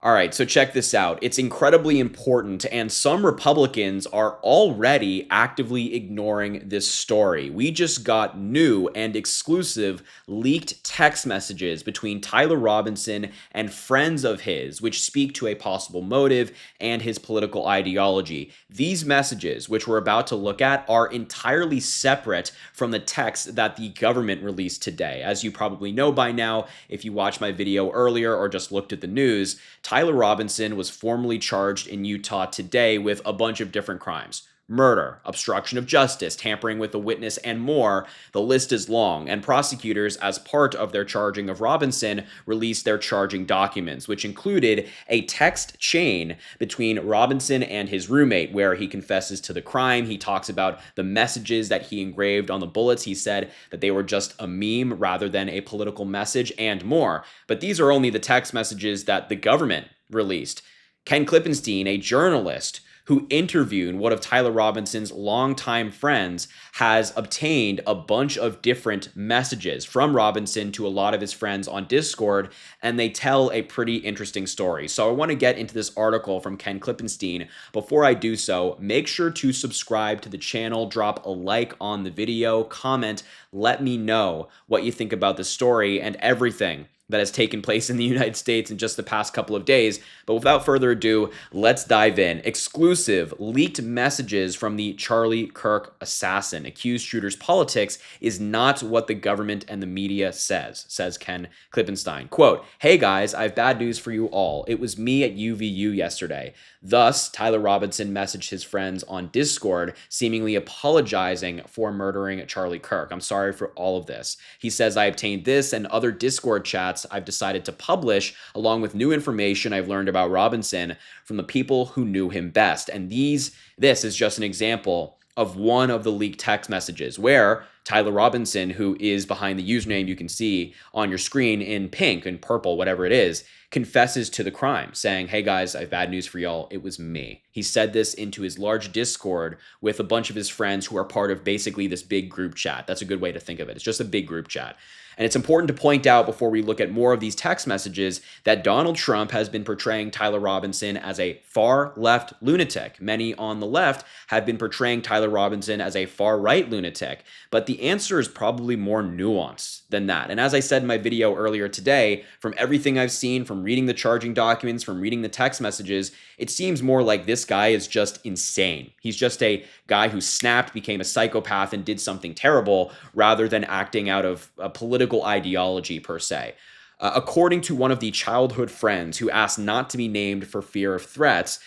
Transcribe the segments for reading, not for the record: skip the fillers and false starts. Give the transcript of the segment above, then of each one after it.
All right, so check this out. It's incredibly important, and some Republicans are already actively ignoring this story. We just got new and exclusive leaked text messages between Tyler Robinson and friends of his, which speak to a possible motive and his political ideology. These messages, which we're about to look at, are entirely separate from the text that the government released today. As you probably know by now, if you watched my video earlier or just looked at the news, Tyler Robinson was formally charged in Utah today with a bunch of different crimes. Murder, obstruction of justice, tampering with a witness, and more. The list is long, and prosecutors, as part of their charging of Robinson, released their charging documents, which included a text chain between Robinson and his roommate, where he confesses to the crime. He talks about the messages that he engraved on the bullets. He said that they were just a meme rather than a political message, and more. But these are only the text messages that the government released. Ken Klippenstein, a journalist who interviewed one of Tyler Robinson's longtime friends, has obtained a bunch of different messages from Robinson to a lot of his friends on Discord, and they tell a pretty interesting story. So I want to get into this article from Ken Klippenstein. Before I do so, make sure to subscribe to the channel, drop a like on the video, comment, let me know what you think about the story and everything that has taken place in the United States in just the past couple of days. But without further ado, let's dive in. Exclusive leaked messages from the Charlie Kirk assassin. Accused shooter's politics is not what the government and the media says Ken Klippenstein. Quote, "Hey guys, I have bad news for you all. It was me at UVU yesterday." Thus, Tyler Robinson messaged his friends on Discord, seemingly apologizing for murdering Charlie Kirk. "I'm sorry for all of this." He says, "I obtained this and other Discord chats I've decided to publish, along with new information I've learned about Robinson from the people who knew him best." And this is just an example of one of the leaked text messages where Tyler Robinson, who is behind the username you can see on your screen in pink and purple, whatever it is, confesses to the crime, saying, "Hey guys, I have bad news for y'all. It was me." He said this into his large Discord with a bunch of his friends who are part of basically this big group chat. That's a good way to think of it. It's just a big group chat. And it's important to point out before we look at more of these text messages that Donald Trump has been portraying Tyler Robinson as a far-left lunatic. Many on the left have been portraying Tyler Robinson as a far-right lunatic. But the answer is probably more nuanced than that. And as I said in my video earlier today, from everything I've seen, from reading the charging documents, from reading the text messages, it seems more like this guy is just insane. He's just a guy who snapped, became a psychopath, and did something terrible rather than acting out of a political ideology per se. According to one of the childhood friends who asked not to be named for fear of threats,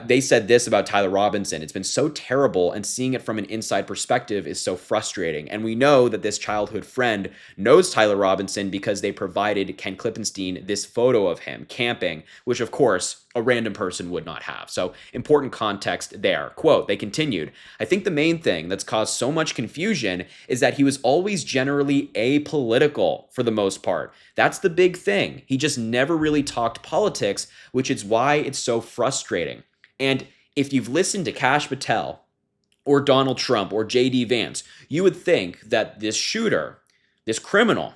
they said this about Tyler Robinson: "It's been so terrible, and seeing it from an inside perspective is so frustrating." And we know that this childhood friend knows Tyler Robinson because they provided Ken Klippenstein this photo of him camping, which of course a random person would not have. So important context there. Quote, they continued, "I think the main thing that's caused so much confusion is that he was always generally apolitical for the most part. That's the big thing. He just never really talked politics, which is why it's so frustrating." And if you've listened to Kash Patel or Donald Trump or JD Vance, you would think that this shooter, this criminal,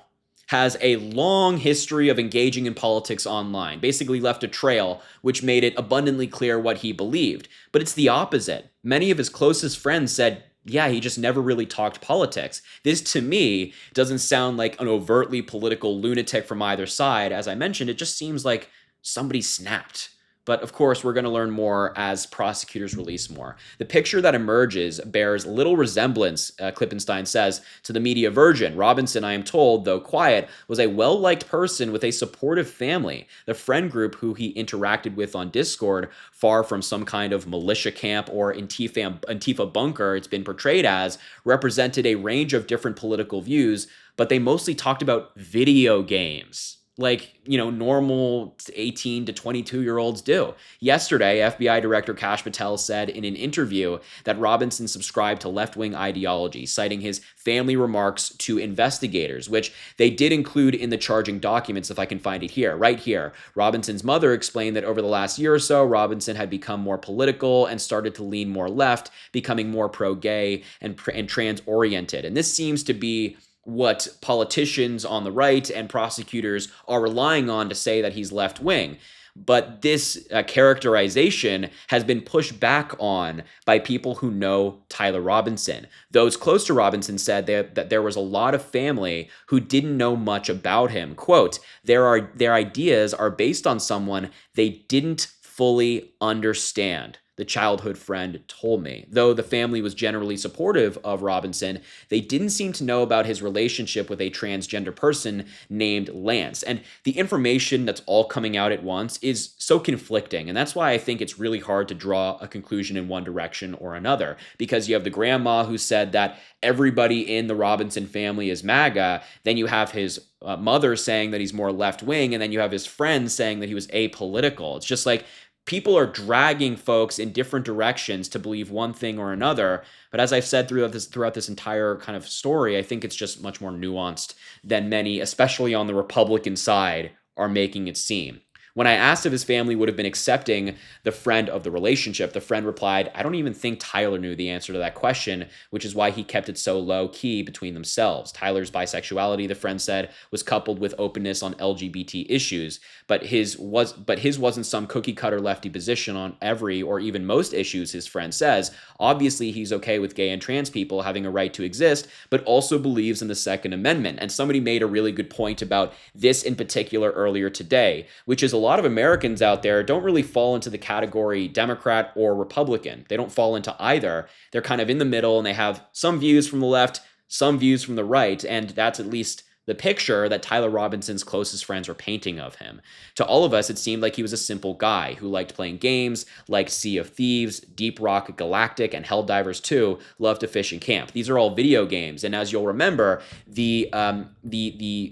has a long history of engaging in politics online, basically left a trail which made it abundantly clear what he believed. But it's the opposite. Many of his closest friends said, yeah, he just never really talked politics. This, to me, doesn't sound like an overtly political lunatic from either side. As I mentioned, it just seems like somebody snapped. But of course, we're going to learn more as prosecutors release more. The picture that emerges bears little resemblance, Klippenstein says, to the media version. Robinson, I am told, though quiet, was a well-liked person with a supportive family. The friend group who he interacted with on Discord, far from some kind of militia camp or Antifa bunker it's been portrayed as, represented a range of different political views, but they mostly talked about video games. Like, normal 18 to 22-year-olds do. Yesterday, FBI Director Kash Patel said in an interview that Robinson subscribed to left-wing ideology, citing his family remarks to investigators, which they did include in the charging documents, if I can find it here, right here. Robinson's mother explained that over the last year or so, Robinson had become more political and started to lean more left, becoming more pro-gay and trans-oriented. And this seems to be what politicians on the right and prosecutors are relying on to say that he's left-wing. But this characterization has been pushed back on by people who know Tyler Robinson. Those close to Robinson said that there was a lot of family who didn't know much about him. Quote, their ideas are based on someone they didn't fully understand, the childhood friend told me. Though the family was generally supportive of Robinson, they didn't seem to know about his relationship with a transgender person named Lance. And the information that's all coming out at once is so conflicting. And that's why I think it's really hard to draw a conclusion in one direction or another. Because you have the grandma who said that everybody in the Robinson family is MAGA. Then you have his mother saying that he's more left wing. And then you have his friends saying that he was apolitical. It's just like, people are dragging folks in different directions to believe one thing or another. But as I've said throughout this entire kind of story, I think it's just much more nuanced than many, especially on the Republican side, are making it seem. When I asked if his family would have been accepting the friend of the relationship, the friend replied, I don't even think Tyler knew the answer to that question, which is why he kept it so low key between themselves. Tyler's bisexuality, the friend said, was coupled with openness on LGBT issues, but his wasn't some cookie cutter lefty position on every or even most issues, his friend says. Obviously, he's okay with gay and trans people having a right to exist, but also believes in the Second Amendment. And somebody made a really good point about this in particular earlier today, which is a lot of Americans out there don't really fall into the category Democrat or Republican. They don't fall into either. They're kind of in the middle, and they have some views from the left, some views from the right, and that's at least the picture that Tyler Robinson's closest friends were painting of him. To all of us, it seemed like he was a simple guy who liked playing games like Sea of Thieves, Deep Rock Galactic, and Helldivers 2, loved to fish and camp. These are all video games, and as you'll remember, the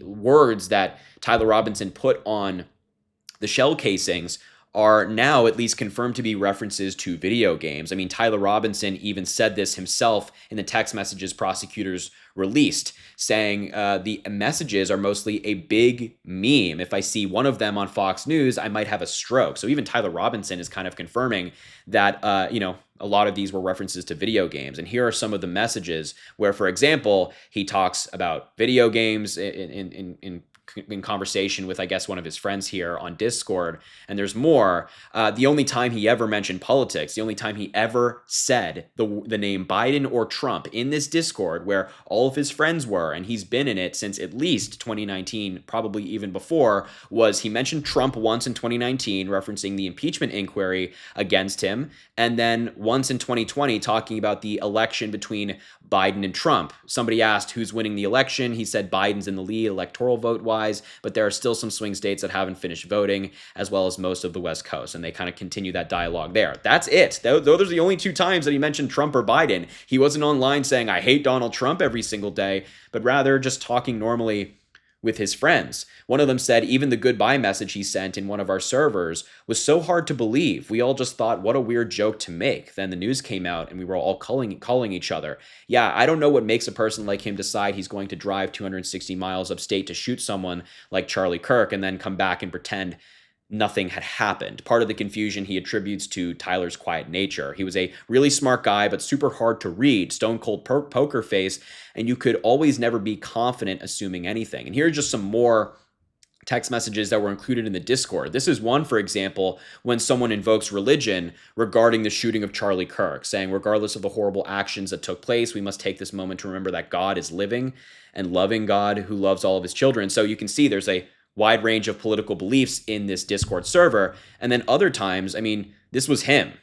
words that Tyler Robinson put on the shell casings are now at least confirmed to be references to video games. I mean, Tyler Robinson even said this himself in the text messages prosecutors released, saying the messages are mostly a big meme. If I see one of them on Fox News, I might have a stroke. So even Tyler Robinson is kind of confirming that, a lot of these were references to video games. And here are some of the messages where, for example, he talks about video games in conversation with, I guess, one of his friends here on Discord, and there's more. The only time he ever mentioned politics, the only time he ever said the name Biden or Trump in this Discord where all of his friends were, and he's been in it since at least 2019, probably even before, was he mentioned Trump once in 2019, referencing the impeachment inquiry against him, and then once in 2020 talking about the election between Biden and Trump. Somebody asked who's winning the election. He said Biden's in the lead electoral vote-wise, but there are still some swing states that haven't finished voting, as well as most of the West Coast, and they kind of continue that dialogue there. That's it. Those are the only two times that he mentioned Trump or Biden. He wasn't online saying, I hate Donald Trump every single day, but rather just talking normally with his friends. One of them said even the goodbye message he sent in one of our servers was so hard to believe. We all just thought, what a weird joke to make. Then the news came out and we were all calling each other. Yeah, I don't know what makes a person like him decide he's going to drive 260 miles upstate to shoot someone like Charlie Kirk and then come back and pretend nothing had happened. Part of the confusion he attributes to Tyler's quiet nature. He was a really smart guy, but super hard to read, stone cold poker face, and you could always never be confident assuming anything. And here are just some more text messages that were included in the Discord. This is one, for example, when someone invokes religion regarding the shooting of Charlie Kirk, saying, regardless of the horrible actions that took place, we must take this moment to remember that God is living and loving God who loves all of his children. So you can see there's a wide range of political beliefs in this Discord server. And then other times, I mean, this was him.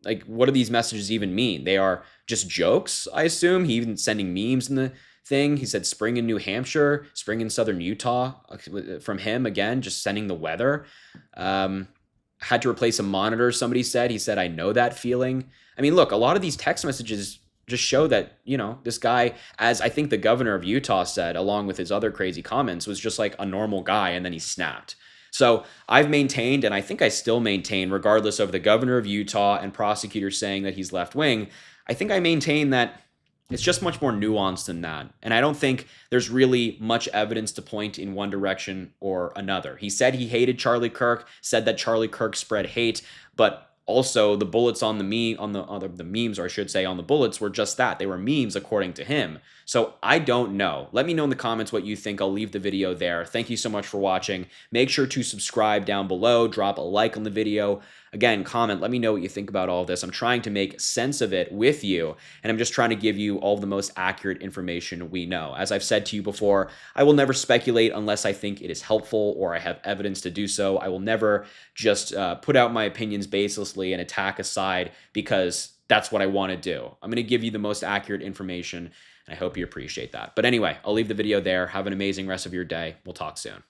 Like, what do these messages even mean? They are just jokes, I assume. He even sending memes in the thing. He said spring in New Hampshire, spring in southern Utah from him, again, just sending the weather. Had to replace a monitor, somebody said. He said, I know that feeling. I mean, look, a lot of these text messages just show that, this guy, as I think the governor of Utah said, along with his other crazy comments, was just like a normal guy, and then he snapped. So I've maintained, and I think I still maintain, regardless of the governor of Utah and prosecutors saying that he's left-wing, I think I maintain that it's just much more nuanced than that. And I don't think there's really much evidence to point in one direction or another. He said he hated Charlie Kirk, said that Charlie Kirk spread hate, but Also, the bullets on the the memes, or I should say on the bullets, were just that. They were memes according to him. So I don't know. Let me know in the comments what you think. I'll leave the video there. Thank you so much for watching. Make sure to subscribe down below, drop a like on the video. Again, comment, let me know what you think about all of this. I'm trying to make sense of it with you, and I'm just trying to give you all of the most accurate information we know. As I've said to you before, I will never speculate unless I think it is helpful or I have evidence to do so. I will never just put out my opinions baselessly and attack a side because that's what I want to do. I'm going to give you the most accurate information, and I hope you appreciate that. But anyway, I'll leave the video there. Have an amazing rest of your day. We'll talk soon.